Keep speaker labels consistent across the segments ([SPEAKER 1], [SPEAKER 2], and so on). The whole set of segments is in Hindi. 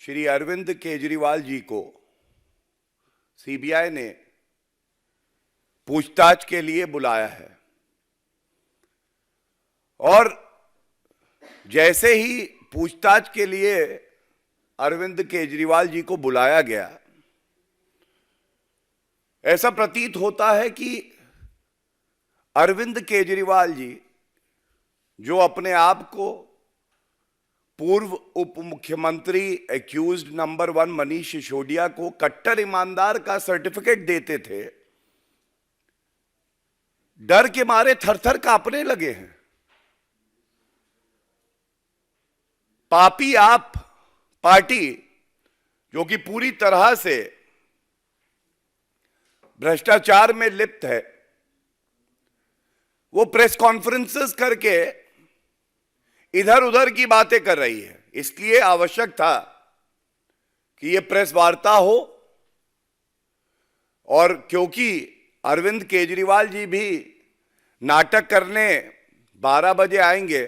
[SPEAKER 1] श्री अरविंद केजरीवाल जी को सीबीआई ने पूछताछ के लिए बुलाया है और जैसे ही पूछताछ के लिए अरविंद केजरीवाल जी को बुलाया गया, ऐसा प्रतीत होता है कि अरविंद केजरीवाल जी, जो अपने आप को पूर्व उप मुख्यमंत्री एक्यूज्ड नंबर 1 मनीष सिसोदिया को कट्टर ईमानदार का सर्टिफिकेट देते थे, डर के मारे थरथर कांपने लगे हैं। पापी आप पार्टी, जो कि पूरी तरह से भ्रष्टाचार में लिप्त है, वो प्रेस कॉन्फ्रेंसेस करके इधर उधर की बातें कर रही है। इसलिए आवश्यक था कि ये प्रेस वार्ता हो, और क्योंकि अरविंद केजरीवाल जी भी नाटक करने 12 बजे आएंगे,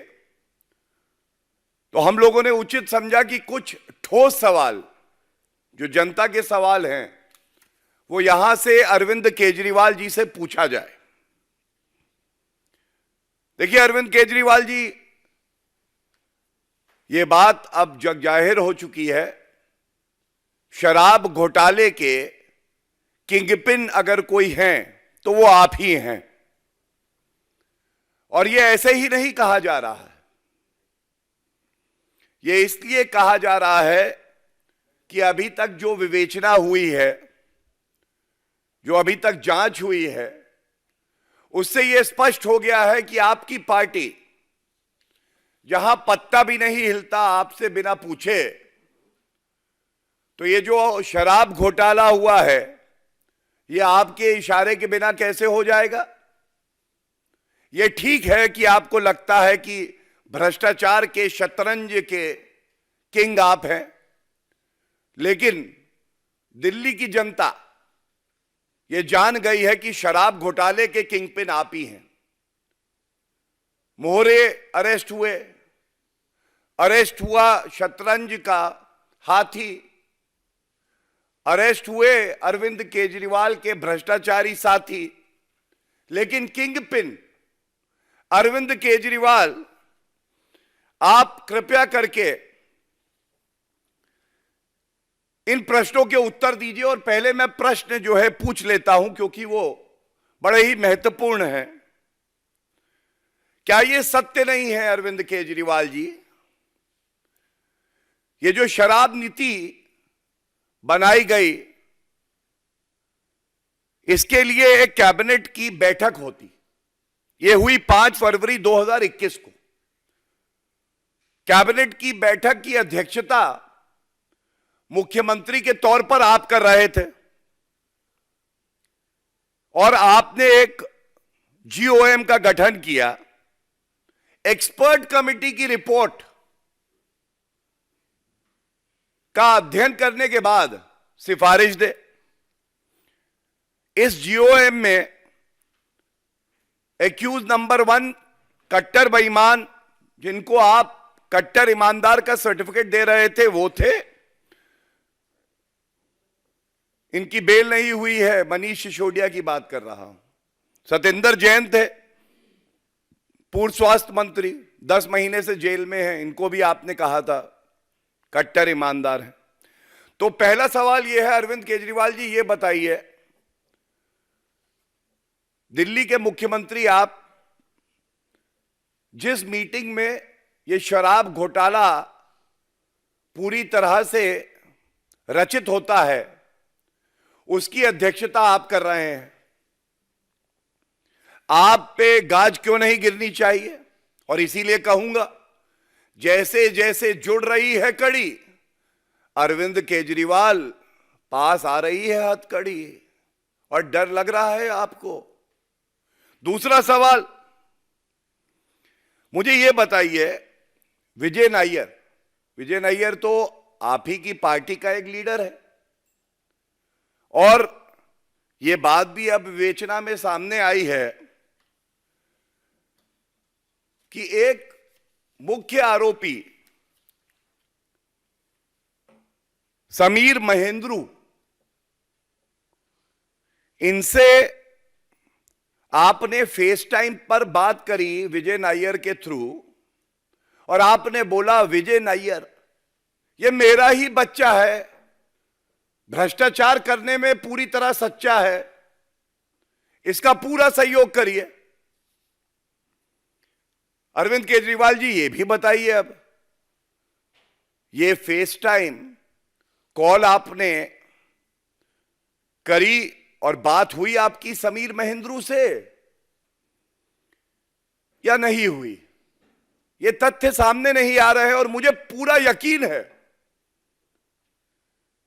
[SPEAKER 1] तो हम लोगों ने उचित समझा कि कुछ ठोस सवाल, जो जनता के सवाल हैं, वो यहां से अरविंद केजरीवाल जी से पूछा जाए। देखिए अरविंद केजरीवाल जी, ये बात अब जग जाहिर हो चुकी है, शराब घोटाले के किंगपिन अगर कोई हैं तो वो आप ही हैं। और ये ऐसे ही नहीं कहा जा रहा है, ये इसलिए कहा जा रहा है कि अभी तक जो विवेचना हुई है, जो अभी तक जांच हुई है, उससे यह स्पष्ट हो गया है कि आपकी पार्टी, जहां पत्ता भी नहीं हिलता आपसे बिना पूछे, तो ये जो शराब घोटाला हुआ है, ये आपके इशारे के बिना कैसे हो जाएगा? ये ठीक है कि आपको लगता है कि भ्रष्टाचार के शतरंज के किंग आप हैं, लेकिन दिल्ली की जनता ये जान गई है कि शराब घोटाले के किंगपिन आप ही हैं। मोहरे अरेस्ट हुए, अरेस्ट हुआ शतरंज का हाथी, अरेस्ट हुए अरविंद केजरीवाल के भ्रष्टाचारी साथी, लेकिन किंगपिन अरविंद केजरीवाल, आप कृपया करके इन प्रश्नों के उत्तर दीजिए। और पहले मैं प्रश्न जो है पूछ लेता हूं, क्योंकि वो बड़े ही महत्वपूर्ण है। क्या ये सत्य नहीं है अरविंद केजरीवाल जी, ये जो शराब नीति बनाई गई, इसके लिए एक कैबिनेट की बैठक होती, ये हुई 5 फरवरी 2021 को। कैबिनेट की बैठक की अध्यक्षता मुख्यमंत्री के तौर पर आप कर रहे थे, और आपने एक जीओएम का गठन किया, एक्सपर्ट कमेटी की रिपोर्ट का अध्ययन करने के बाद सिफारिश दे। इस जीओएम में एक्यूज नंबर 1 कट्टर बेईमान, जिनको आप कट्टर ईमानदार का सर्टिफिकेट दे रहे थे, वो थे। इनकी बेल नहीं हुई है, मनीष सिसोदिया की बात कर रहा हूं। सत्येंद्र जैन थे, पूर्व स्वास्थ्य मंत्री, 10 महीने से जेल में हैं, इनको भी आपने कहा था कट्टर ईमानदार है। तो पहला सवाल यह है, अरविंद केजरीवाल जी ये बताइए, दिल्ली के मुख्यमंत्री आप, जिस मीटिंग में ये शराब घोटाला पूरी तरह से रचित होता है, उसकी अध्यक्षता आप कर रहे हैं, आप पे गाज क्यों नहीं गिरनी चाहिए? और इसीलिए कहूंगा, जैसे जैसे जुड़ रही है कड़ी, अरविंद केजरीवाल पास आ रही है हथकड़ी, और डर लग रहा है आपको। दूसरा सवाल, मुझे यह बताइए, विजय नायर तो आप ही की पार्टी का एक लीडर है, और यह बात भी अब विवेचना में सामने आई है कि एक मुख्य आरोपी समीर महेंद्रू, इनसे आपने फेस टाइम पर बात करी विजय नायर के थ्रू, और आपने बोला विजय नायर ये मेरा ही बच्चा है, भ्रष्टाचार करने में पूरी तरह सच्चा है, इसका पूरा सहयोग करिए। अरविंद केजरीवाल जी ये भी बताइए, अब ये फेस टाइम कॉल आपने करी और बात हुई आपकी समीर महेंद्रू से या नहीं हुई? ये तथ्य सामने नहीं आ रहे हैं और मुझे पूरा यकीन है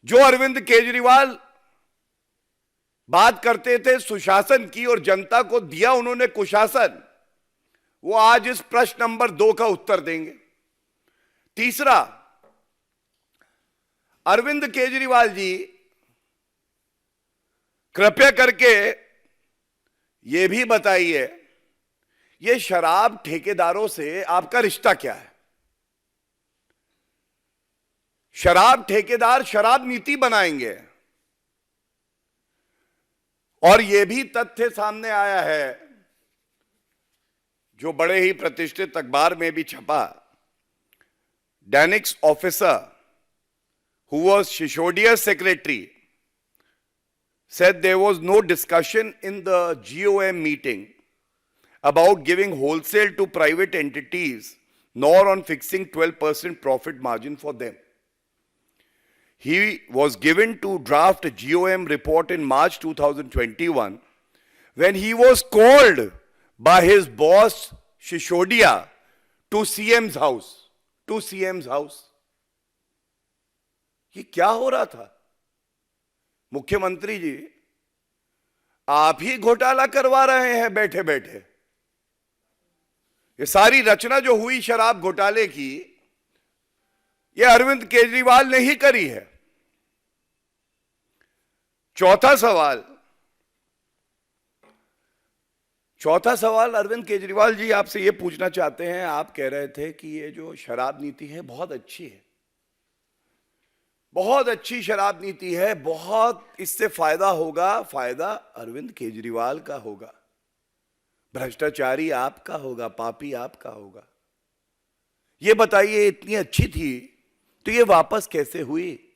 [SPEAKER 1] जो अरविंद केजरीवाल बात करते थे सुशासन की और जनता को दिया उन्होंने कुशासन, वो आज इस प्रश्न नंबर 2 का उत्तर देंगे। तीसरा, अरविंद केजरीवाल जी कृपया करके यह भी बताइए, ये शराब ठेकेदारों से आपका रिश्ता क्या है? शराब ठेकेदार शराब नीति बनाएंगे, और यह भी तथ्य सामने आया है जो बड़े ही प्रतिष्ठित अखबार में भी छपा, डैनिक्स officer who was Shisodia's secretary said there was no discussion in the GOM meeting about giving wholesale to private entities nor on fixing 12% profit margin for them. He was given to draft a GOM report in March 2021 when he was called by his boss Shishodia to CM's house. ये क्या हो रहा था? मुख्यमंत्री जी आप ही घोटाला करवा रहे हैं बैठे बैठे। ये सारी रचना जो हुई शराब घोटाले की, ये अरविंद केजरीवाल ने ही करी है। चौथा सवाल अरविंद केजरीवाल जी आपसे ये पूछना चाहते हैं, आप कह रहे थे कि ये जो शराब नीति है बहुत अच्छी है, बहुत अच्छी शराब नीति है, बहुत इससे फायदा होगा, फायदा अरविंद केजरीवाल का होगा, भ्रष्टाचारी आपका होगा, पापी आपका होगा। ये बताइए इतनी अच्छी थी तो ये वापस कैसे हुई?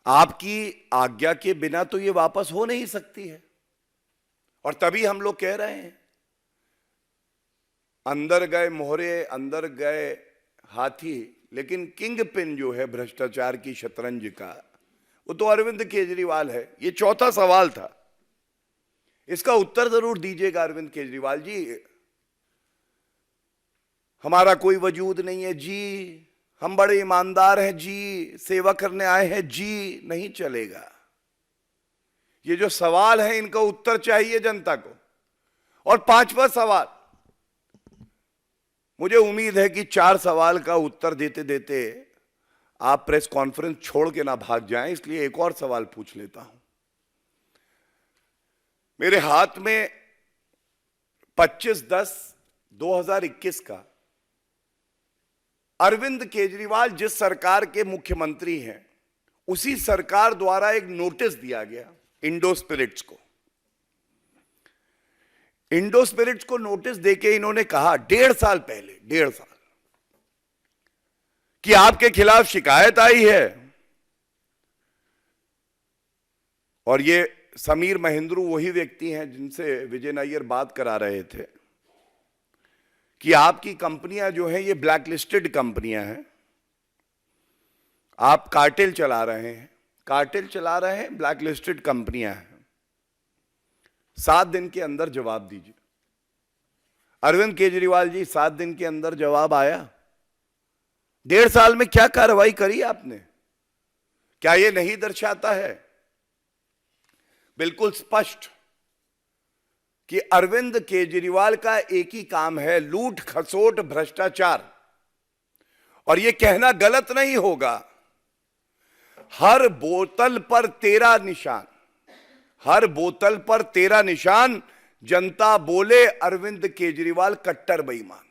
[SPEAKER 1] आपकी आज्ञा के बिना तो ये वापस हो नहीं सकती है। और तभी हम लोग कह रहे हैं अंदर गए मोहरे, अंदर गए हाथी, लेकिन किंग पिन जो है भ्रष्टाचार की शतरंज का, वो तो अरविंद केजरीवाल है। ये चौथा सवाल था, इसका उत्तर जरूर दीजिएगा अरविंद केजरीवाल जी। हमारा कोई वजूद नहीं है जी, हम बड़े ईमानदार हैं जी, सेवा करने आए हैं जी, नहीं चलेगा। ये जो सवाल है इनका उत्तर चाहिए जनता को। और पांचवा सवाल, मुझे उम्मीद है कि 4 सवाल का उत्तर देते देते आप प्रेस कॉन्फ्रेंस छोड़ के ना भाग जाएं, इसलिए एक और सवाल पूछ लेता हूं। मेरे हाथ में 25/10/2021 का अरविंद केजरीवाल जिस सरकार के मुख्यमंत्री हैं, उसी सरकार द्वारा एक नोटिस दिया गया इंडो स्पिरिट्स को। इंडो स्पिरिट्स को नोटिस देके इन्होंने कहा 1.5 साल पहले, 1.5 साल, कि आपके खिलाफ शिकायत आई है। और ये समीर महेंद्रू वही व्यक्ति हैं जिनसे विजय नायर बात करा रहे थे कि आपकी कंपनियां जो हैं ये ब्लैक लिस्टेड कंपनियां हैं, आप कार्टेल चला रहे हैं, ब्लैक लिस्टेड कंपनियां हैं। 7 दिन के अंदर जवाब दीजिए। अरविंद केजरीवाल जी 7 दिन के अंदर जवाब आया? 1.5 साल में क्या कार्रवाई करी आपने? क्या यह नहीं दर्शाता है बिल्कुल स्पष्ट कि अरविंद केजरीवाल का एक ही काम है, लूट खसोट भ्रष्टाचार। और यह कहना गलत नहीं होगा, हर बोतल पर 13 निशान, हर बोतल पर 13 निशान जनता बोले अरविंद केजरीवाल कट्टर बेईमान।